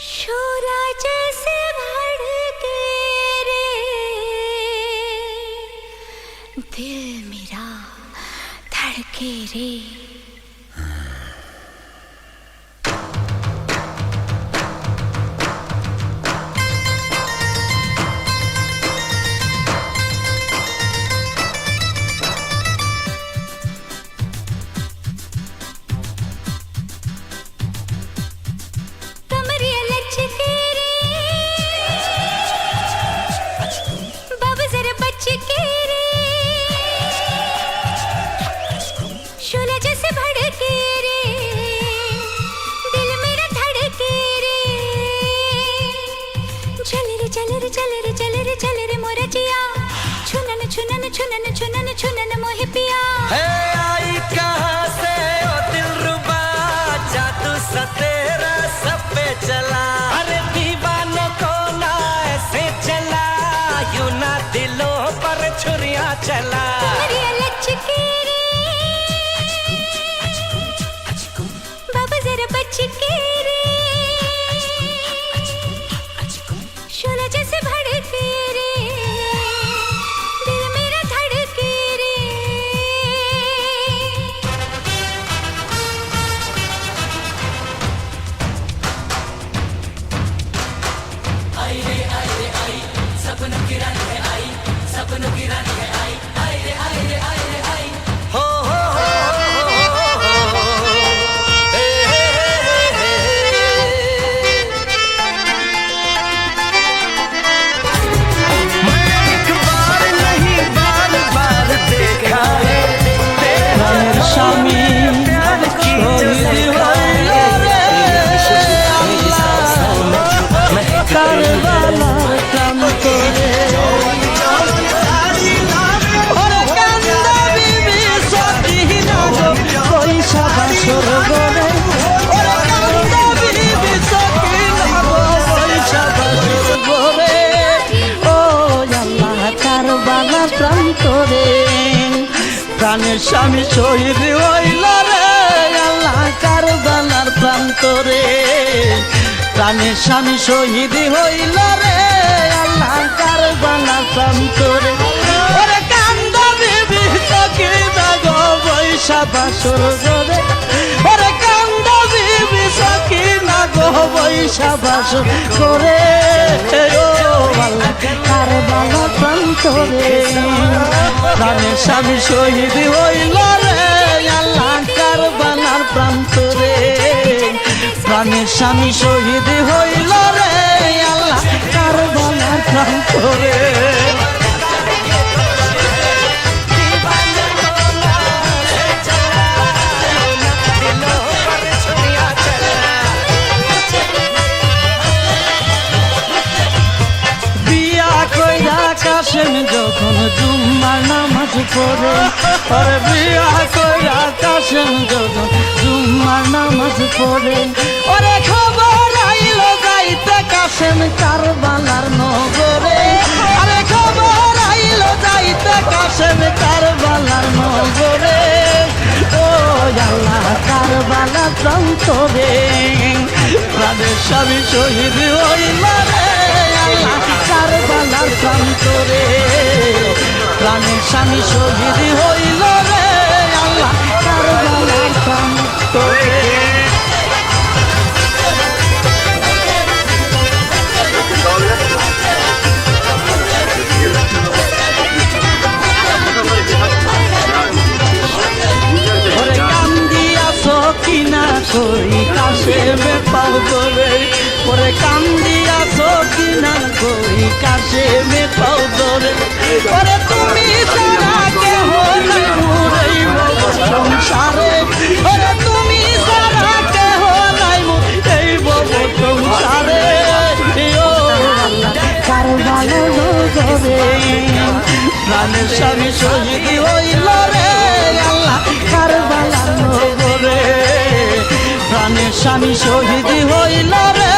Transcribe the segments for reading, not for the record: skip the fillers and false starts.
शोला जैसे भड़के रे दिल मेरा धड़के रे। छुनन मोहे पिया आई कहाँ से ओ दिलरुबा जादू सा तेरा सब पे चला। अरे दीवानों को ना ऐसे चला यूं ना दिलों पर छुरियां चला। बाबा जरा बच के रे शोला जैसे भड़के रे दिल मेरा धड़के रे। आई रे आई सपनों की रानी है आई, सपनों की रानी है आई, आई रे आई हो প্রাণের স্বামী শহীদ হইল রে আল্লাহ কারবালার প্রান্তরে। প্রাণের স্বামী শহীদ হইল রে আল্লাহ কারবালার প্রান্তরে। ওরে কান্দা বিবি সখিনা গো বৈশা বাসর ঘরে। ওরে কান্দা বিবি সখিনা গো বৈশা বাসর ঘরে। ও আল্লাহ কারবালার প্রান্তরে প্রাণের স্বামী শহীদ হইল রে আল্লাহ কারবালার প্রান্তরে। প্রাণের স্বামী শহীদ হইল রে আল্লাহ কারবালার প্রান্তরে। কাশেম যখন জুম্মার নামাজ পড়ে ওরে বিয়া কইরা কাশেম যখন জুম্মার নামাজ পড়ে। ওরে খবর আইল যাইতে কাশেম কারবালার নগরে। আরে খবর আইল যাইতে কাশেম কারবালার নগরে। ও আল্লাহ কারবালা প্রান্তরে প্রাণের স্বামী শহীদ হইল রে আল্লাহ কারবালার প্রান্তরে। প্রাণের স্বামী শহীদ হইল রে আল্লাহ কারবালার প্রান্তরে। ওরে কান্দিয়া সকিনা কই কাশেমে পাও ধরে। ওরে কান্দিয়া সকিনা কই কাশেমে পাও ধরে। ওরে তুমি ছাড়া কেহ নাই মোর এই ভব সংসারে। ওরে তুমি ছাড়া কেহ নাই মোর এই ভব সংসারে। ও আল্লাহ কারবালার নগরে প্রাণের স্বামী শহীদ হইল রে আল্লাহ কারবালার নগরে। প্রাণের স্বামী শহীদ হইল রে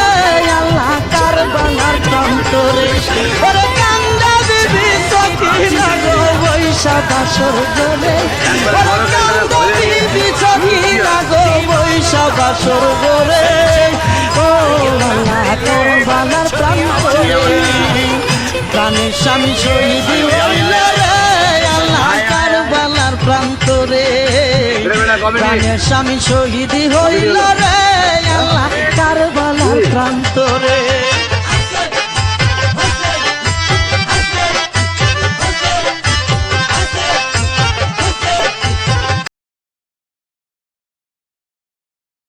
আল্লাহ কারবালার প্রান্তরে। ওরে কান্দা বিবি সখিনা গো বৈশা বাসর ঘরে। ওরে কান্দা বিবি সখিনা গো বৈশা বাসর ঘরে। ও আল্লাহ কারবালার প্রান্তরে প্রাণের স্বামী শহীদ হইল রে আল্লাহ কারবালার প্রান্তরে প্রাণের স্বামী শহীদ হইল রে আল্লাহ কারবালার প্রান্তরে